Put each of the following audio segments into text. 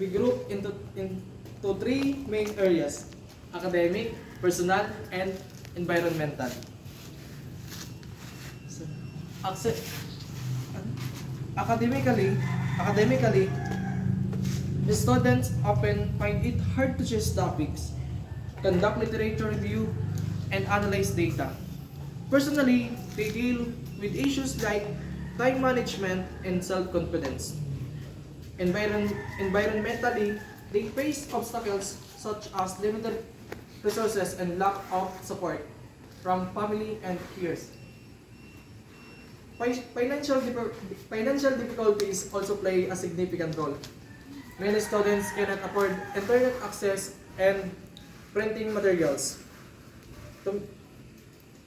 regrouped into three main areas: academic, personal, and environmental. So, academically, the students often find it hard to choose topics, conduct literature review, and analyze data. Personally, they deal with issues like time management and self-confidence. Environmentally, they face obstacles such as limited resources and lack of support from family and peers. Financial difficulties also play a significant role. Many students cannot afford internet access and printing materials, to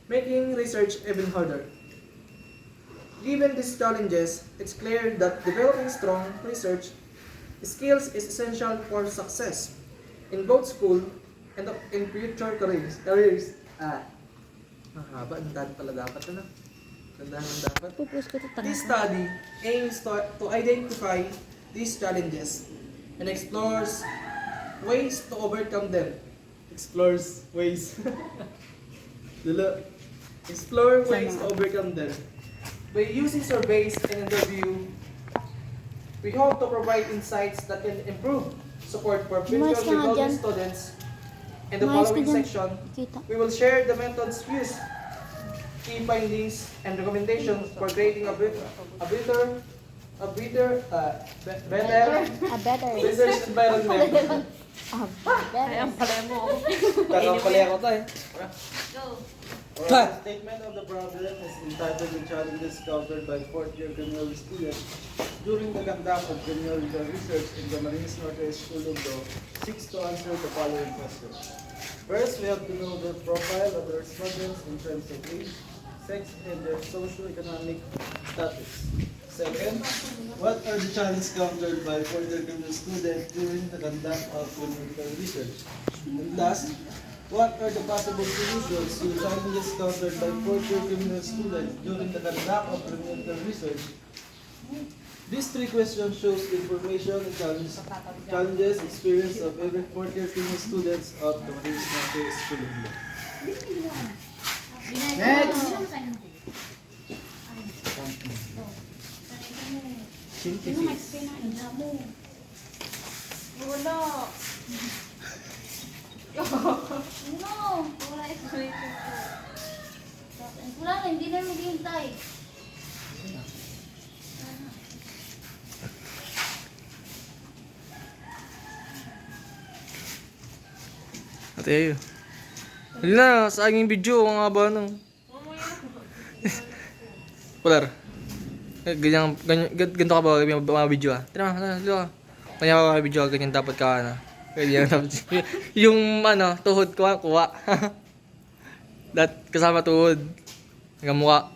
making research even harder. Given these challenges, it's clear that developing strong research skills is essential for success in both school and in future careers. Mahaba, ang pala dapat ano? Tandaan ang dapat. This study aims to identify these challenges and explores ways to overcome them. Explores ways. Explore ways to overcome them. By using surveys and interview, we hope to provide insights that can improve support for future developing students. In the following section, we will share the methods used, key findings, and recommendations for creating a better research environment. Ay, ang pala mo. Kakapali ako to eh. Go. The statement of the problem is entitled The Challenges Countered by Fourth-Year Criminology Students During the Conduct of Criminology Research in the Marines Northwest School of Law seeks to answer the following questions. First, we have to know the profile of the respondents in terms of age, sex, and their socio-economic status. Second, what are the challenges countered by fourth-year criminal students during the conduct of criminology research? And last, what are the possible solutions to the challenges countered by fourth-year criminal students during the conduct of criminal research? These three questions shows information and challenges experience of every fourth-year criminal students of the Marines Northwest School of Law. Next! Wala. No! Wala explanation ko. Wala na, hindi na maghihintay. Ate ayo. Hindi na, sa aking video, ang haba nung. Polar. Ganito ka ba mga video ah? Tira mo, dito ka. Kanya ka mga video, ganyan dapat ka na. Ganyan dapat. Yung ano, tuhod ko, kuha. Kasama tuhod. Hanggang mukha.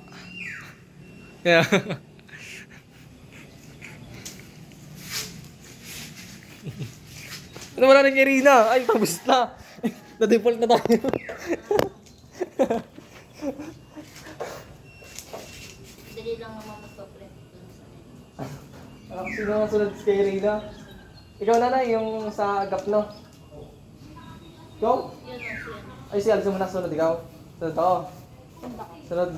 Kaya. Ano wala rin kay Rina? Ay, tapos na. Na-default na tayo. Dali lang naman magpa-print dun sa Sino ang sunod kay Rina? Ikaw na yung sa Gapno. Ikaw? Yun ang siya. Ay, si Alzo mo na sunod, ikaw. Sunod ako. Sunod,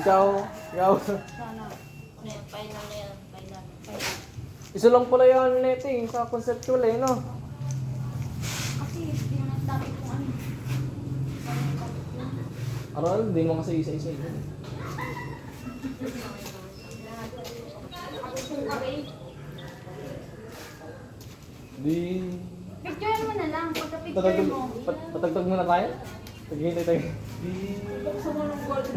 ikaw. Sana. Final na yan. Final. Isa lang pala yung letting sa conceptual eh, no? Kasi hindi mo nagtabi kung ano. Aral, hindi mo kasi isa-isa yun. Di... Picture mo na lang. Pagka-picture mo. Patagtag muna tayo? Taghintay tayo. Buksan mo ng gold.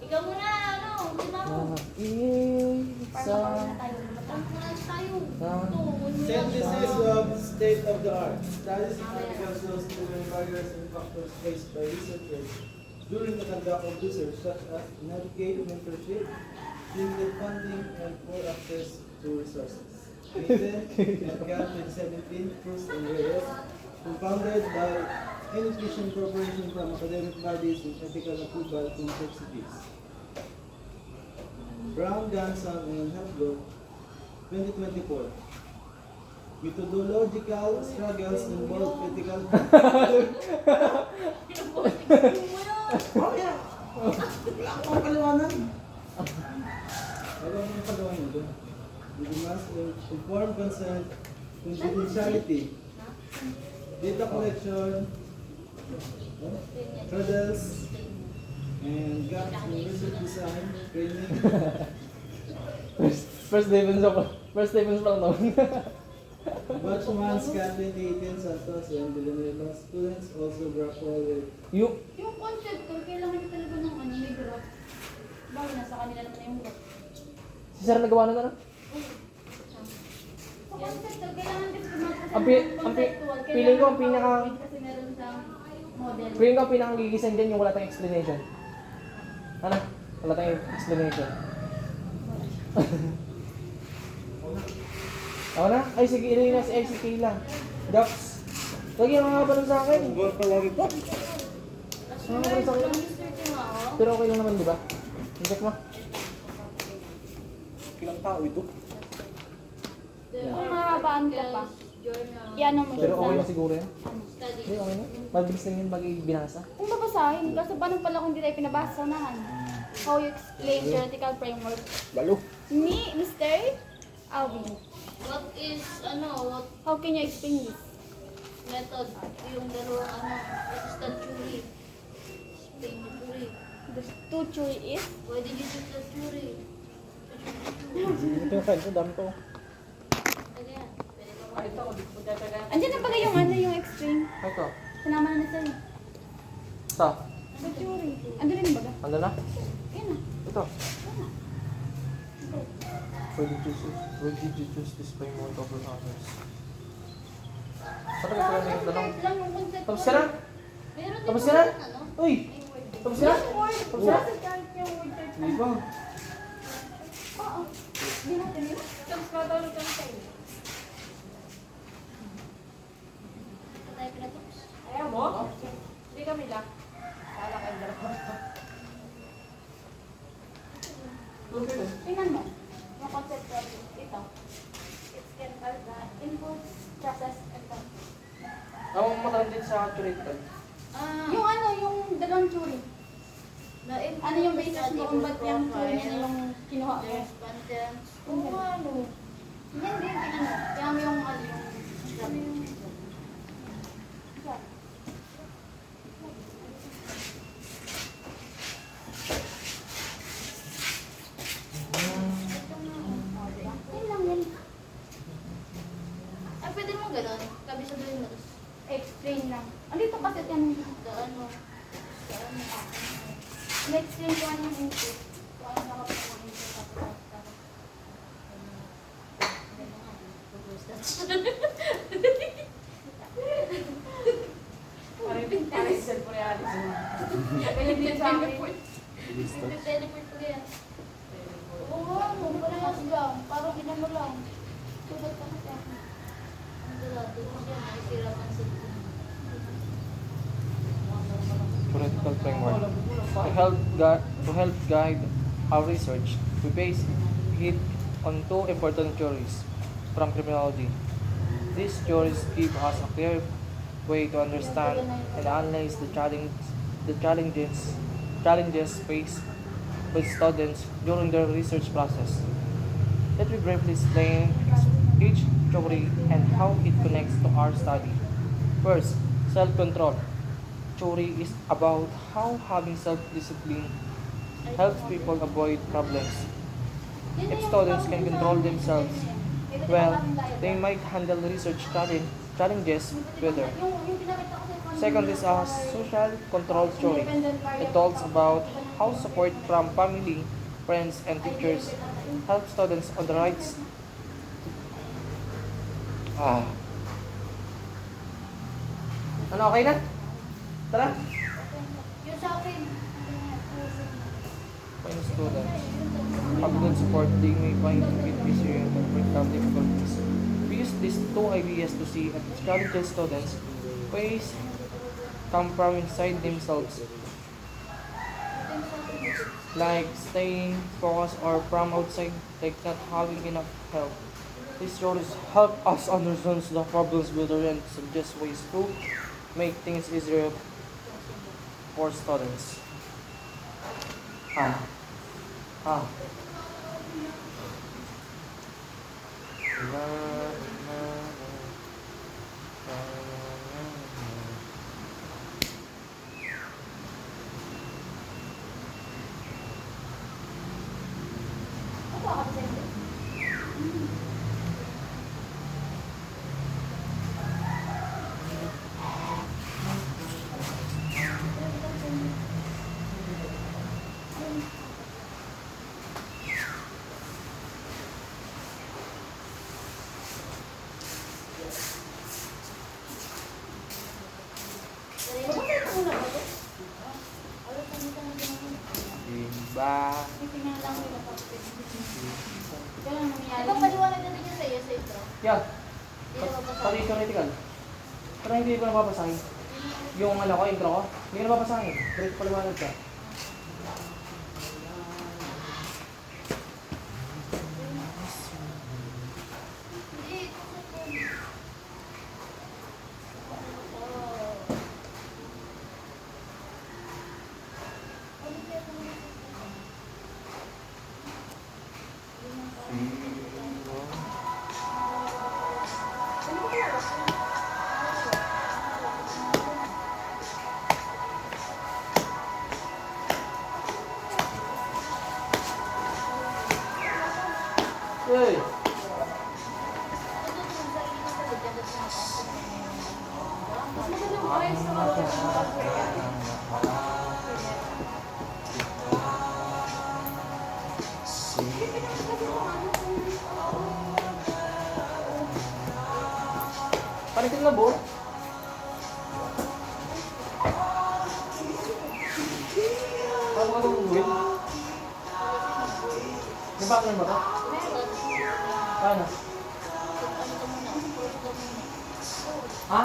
Ikaw muna, ano? Lima mo. Isa... Synthesis of state of the art. Studies significant social barriers and factors faced by researchers during the conduct of research, such as inadequate mentorship, limited funding, and poor access to resources. Edgar 2017, Cruz and Reyes, co-founded by inefficient cooperation from academic bodies with ethical approval complexities. Brown, Ganson, and Helfgott, 2024. Methodological struggles involve critical... Oh, yeah! Wala akong paliwanag. Wala akong paliwanag doon. We must inform consent, confidentiality, data collection, hurdles, and gaps in research design, training. First Stevens lang no. Batchman, Scatlin, Aiken, Santos, and Villanueva students also grapple with Yung Yung concept ko, kailangan nyo talaga ng ano, may graph. Bago nasa kanila naman na yung graph. si Sir nagawa na na? Sa concept ko, kailangan kasi kumasa Ang feeling ko, ang pinaka- Kasi meron siyang model. Feeling ko ang pinakagigisan dyan yung wala tayong explanation. Ano? Wala tayong explanation. Ako na? Ay sige, ilay na si ICK lang. Gaps. Lagi ang mga sa akin. palagi ko. Mga pa sa akin. Pero okay lang naman, di ba? Check mo. Ilang tao ito? Kung makakabaan ka pa, yan mo Pero siya okay sa... na siguro yan. Hindi, okay na. Mabilis lang yun pag ibinasa. Kung babasahin, kasi paano pala kung di tayo pinabasa sa unahan? How you explain theoretical framework Lalo. ni Mr. Alvin. What is, what How can you explain this? method? Yung dalawang, what is the theory? Explain the theory. The two theory is Why did you choose the theory? Ito yung friend ko, dami ko. Ano yan? Pwede ba Andiyan na bagay yung ano, yung extreme. Ito. Sinama na sa'yo. Ito. The theory. Andun rin baga? Ano na? Yan na. Ito. Why did you choose this framework over others? Saan ka pala na yung tanong? Lang yung concept. Tapos ka na? Meron din Tapos ba ka na? yung ano? Uy! Tapos ka na? Tapos ka na? Di ba? Oo. Hindi natin yun. Tapos matulog kami sa'yo. Ito tayo pinatapos. Ayaw mo? Hindi kami lang. Kala kayo dalawa. Tingnan mo. Yung concept ko. Ito. It's chemical the input, process, and control. Ako makaroon din sa theoretical. Yung ano, yung dalawang theory. The input Ano yung basis study mo kung ba't for yung theory profile, na yung kinuha mo? there's contents. Kung ano. Yan din, tingnan mo. Kaya mo yung ano, yung Yan lang yan. Ay, pwede mo ganun. Kabisaduhin mo. Explain lang. Andito kasi yan. The ano. Explain ko ano yung input. Kung ano nakapag ng input. Parang pintarisal po yan. Kaya din sa akin. Teleport ko yan. Oo nga, parehas lang. Parang ginan mo lang. Tugat ka kasi ako. Ang dalato ko siya, may sirapan sa Theoretical framework. To help guide our research, we base it on two important theories from criminology. These theories give us a clear way to understand and analyze the challenges faced by students during their research process. Let me briefly explain each theory and how it connects to our study. First, self-control. Theory is about how having self-discipline helps people avoid problems. If students can control themselves well, they might handle research challenges better. Second is a social control theory. It talks about how support from family, friends, and teachers help students on the right. Ano, okay na? Tara. Yung sa akin. When students have good support, they may find it easier to overcome difficulties. We use these two ideas to see that challenges students face come from inside themselves. like staying focused or from outside, like not having enough help. These stories help us understand the problems better and suggest ways to make things easier for students. Ah. Ah. Na, na, na, na, na. Ako ako sa inyo. Bakit ito muna ba ito? Ano sa nito na ginawa? Diba? Tingnan lang nila tapos. Ganun nangyari. Di ba paliwanag na din yun sa iyo sa intro? Yeah. Hindi na magbasa. Pati theoretical. Pero hindi ko nababasahin. Yung ano ko, intro ko, hindi ko nababasahin. Direct paliwanag ka. Hindi, ito sa phone. Hey! Mas magandang ayos na Panitin na bo. Paano ka nung win? May background ba ito? Paano? Ha?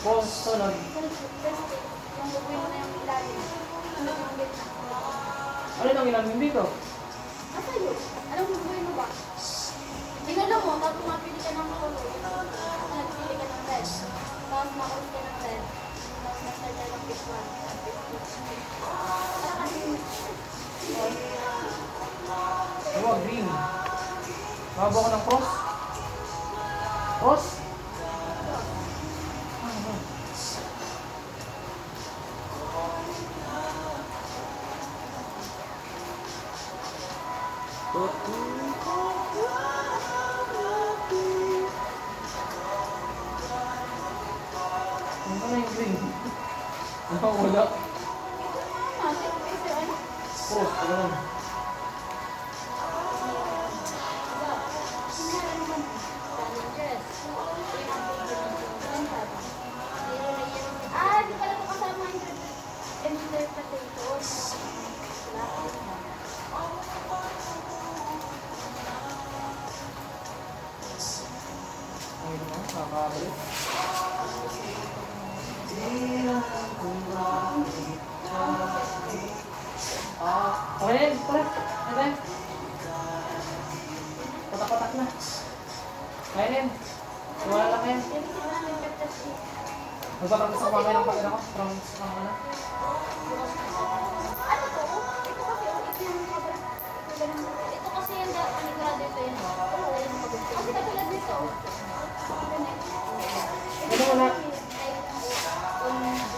Pause, sunod. Ano itong ginamit dito? Anong gagawin mo ba? Tingnan mo, tapos mapili ka ng color. Nagpili ka ng red. Tapos makulit ka ng red. Tapos nag-start ka ng pick one. Ano, green. Mahaba ko ng cross. Cross? Ano? Ano na yung green? Wala. Cross, ganun. Di pala ito kasama yung interpretation. Ay, no, nakakabalik. Okay na yun, tara. Ano tayo? Patak-patak na. Kaya na yun. Wala lang yan. Magpapractice ako mamaya ng pagkina ko. Promise lang ako na. Ano to? Ito kasi yung panigurado ito yun. Kasi katulad nito. Ano mo na?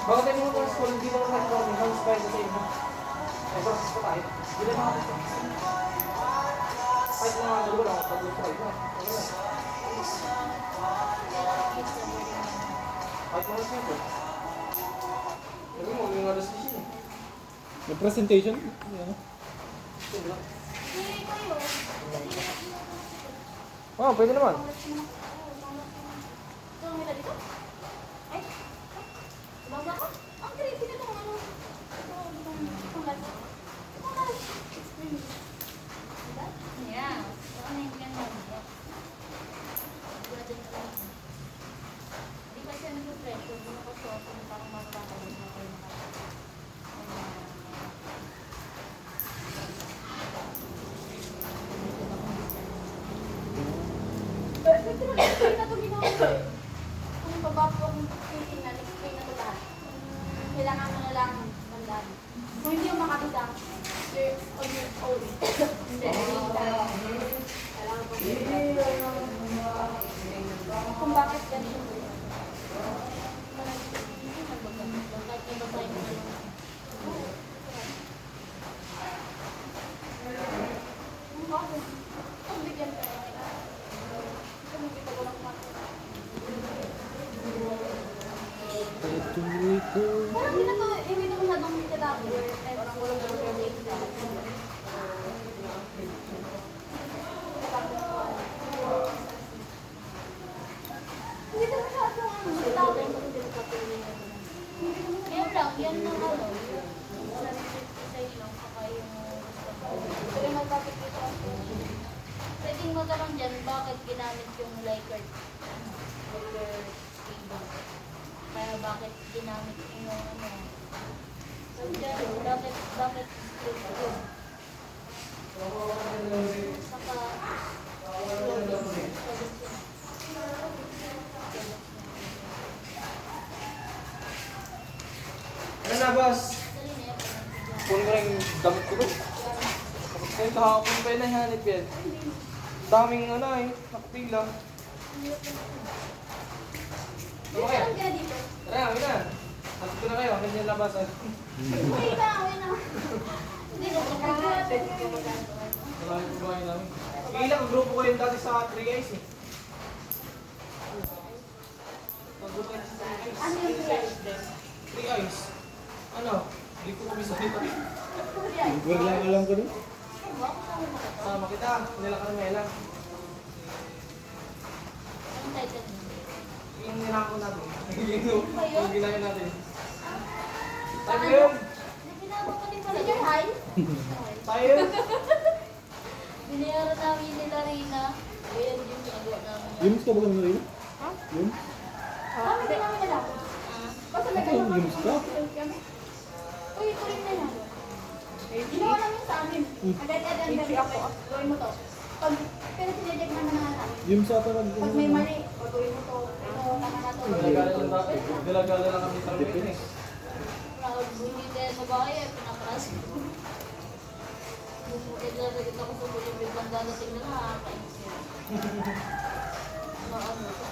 Bakit tayo mga school, hindi mo naman recording. Halos ba yun sa inyo? Ay, practice pa tayo. Hindi na mga practice. Kahit mga dalawa lang, pag-try ko. Kahit mga simple. Sabi mo, yung alas decision eh. May presentation? Ano? Simple. Hindi kayo. Oh, pwede naman. Ito ang nila dito? Ay? Baba ka? Ang creepy na itong ano. Itong light. Itong light. Diba? Yeah. Ito na yung ganda. Hindi kasi nag-pressure. Hindi nakasuot. Parang Explain na ito ginawa ko. Kung baba po akong titingnan, explain na ito lahat. Kailangan mo na lang tandaan. Kung hindi mo makakita, you're on your own. Hindi, kailangan mo kung bakit ganito. Bakit? Ang bigyan ka na. Tumigil ako ng mata. Parang hindi na masyadong kitadapper. Kahit parang walang relate ka. Hindi na masyadong kitadapper. Yan lang, yan lang ano. Sa exercise lang, saka yung Pero magpapakita ako. pwedeng magkaroon dyan, bakit ginamit yung Likert table? Kaya bakit ginamit yung ano? So dyan, bakit split yun? Saka, Ano na, boss? dali na yan. Kunin ko lang yung damit ko doon. Tapos kayo kahapon pa yun nahanip yan. Daming ano eh, nakapila. Hindi ka lang kaya dito. Tara, kami na. Tapos ko na kayo, akin yung labasan. Uy na. Hindi na ito. Marami po bahay namin. Ilang grupo ko yun dati sa 3 guys eh. Mag-grupo yun sa 3 guys. Ano yung guys? 3 guys. Ano? Hindi ko kami sa dito. Alam ko din. Sama kita, nila ka namin lang. Anong title mo? Yung nilako natin. Yung ginayo natin. Tayo Paano? yun! Hindi pinabot ko din pala. Senior high? Tayo yun! Binayaran namin nila Rina. Ayan yung ginagawa namin. Yums ka ba kami rin? Yums? Kami din namin nila. Basta may Ito, ganyan yung ska? kami. Uy, tuloy na yan. Ginawa namin sa amin. Agad-agad ako. Gawin mo to. Pero sinedek naman na namin. Yums ata lang. Pag may mali, o gawin mo to. Ito, tama na to. Galagala lang kami sa yun eh. Proud. Hindi tayo sa bahay ay pinakaras ko. Naglalagit ako sa bulang biglang dadating na nakakainis yun.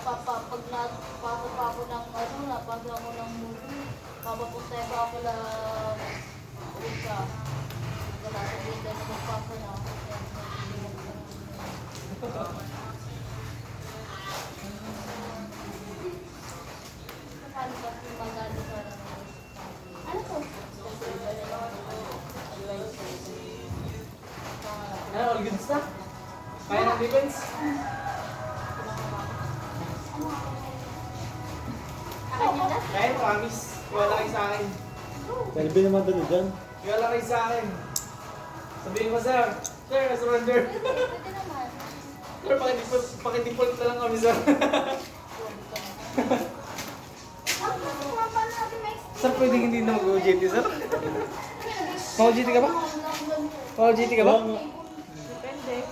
Papapa ako ng ano, napasa ako ng movie. Papapuntay pa ako na uka. Wala sa bida na magpasa na ako. Paano ba kung magano ka na? Ano to? Ano, all goods na? Kaya ng defense? Akin yan na? Kaya, promise. Wala kayo sa akin. Selby naman doon dyan. Wala kayo sa akin. Sabihin ko, sir. Sir, surrender. Pwede naman. Sir, pakidefault na lang kami, sir. Paano natin may Sir, pwedeng hindi na mag-OJT, sir? Mag-OJT ka ba? Mag-OJT ka ba?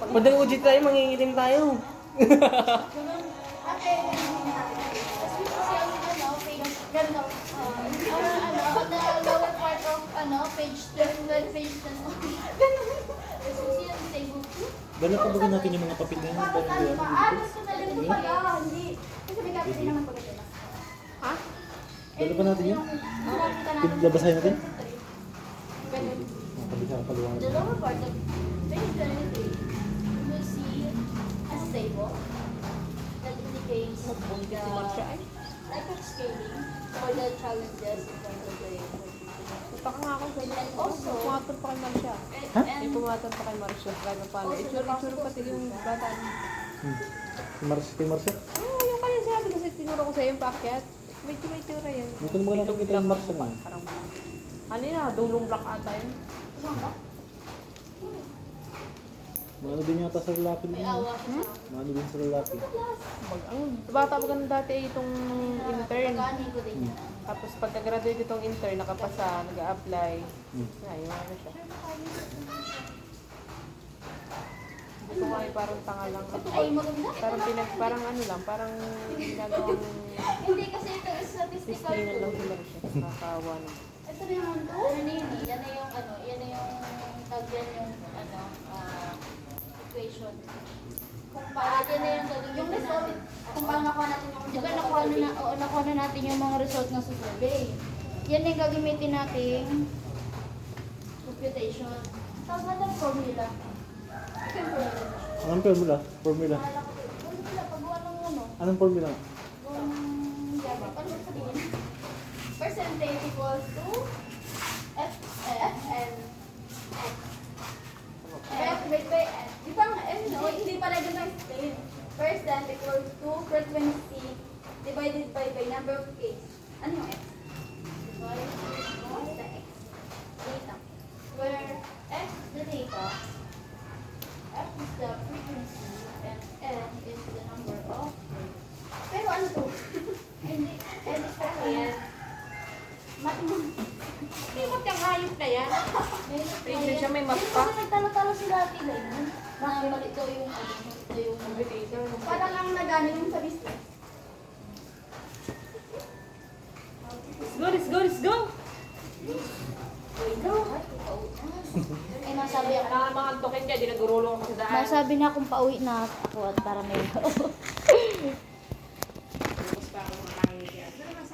Pag nag-OJT tayo, mangingitim tayo. Ate, Kasi ang ano, page, ganito. on the lower part of ano, page 12, page 10. Kasi yung table 2. Dala pa ba natin yung mga papel na yan? Bakit ano ba? Gusto na ganito pala. Hindi. Kasi may kapit din naman pag ito. Ha? Dala pa natin yan? Nakakita natin. Babasahin natin? Ganun. Kabisa, paluwangan. The lower part of page 23, you will see a table that indicates the type of scaling for the challenges in front of the Taka nga ako sa inyo. And also, Pumatol pa kay Marcia. Ha? May pumatol pa kay Marcia. Kaya paano. Itsura pati yung bata. Kay Marcia? Oo, yung kanya sinabi kasi tinuro ko sa iyo yung paakyat. May tura yan. Dito mo lang nakikita yung Marcia na. Parang, ano yun ah, dulong black ata yun. Maano din yata sa lalaki may din. awa siya. Maano din sa lalaki. Ang bata pa ganun dati itong intern. Pagkani ko din yan. Tapos pagka-graduate itong intern, nakapasa, nag-a-apply. Hmm. Ay, yung ano siya. Gusto ko nga parang tanga lang. Ay, maganda. Parang ano lang, parang ginagawang Hindi kasi ito is statistical Disney lang tool. sila siya. Nakakawa naman. Ito na yung ano na yun eh. Yan na yung ano, yan na yung tag yan yung ano, equation. Kung paano yan na yung result. Kung paano nakuha natin yung di ba nakuha na natin yung mga result ng survey. Yan na yung gagamitin nating computation. Tapos natin formula. Ito yung formula. Anong formula? Formula. Naalala ko ito. Formula, pagawa ng ano. Anong formula? Paano ba sabihin? Percentage equals to F and X. F divided by X. Di ba nga F, no? Hindi pala ganun ang explain. Percent equals to frequency divided by number of case. Ano yung X? Divided by the X. Data. Where X is the data, F is the frequency, and N is the number of case. Pero ano to? Hindi. Hindi pa yan. Hindi mo kang hayop na yan. Tingnan siya, may map Hindi pa. kasi nagtalo-talo sila atin eh. Na ito yung ano, ito yung Computer. parang ang nagano yung sa business. Let's go, let's go! Wait, no. Ay, nasabi ako. Kailangan mga antokin ka, di nagurulong ako sa daan. Nasabi niya kung pauwi na ako at para may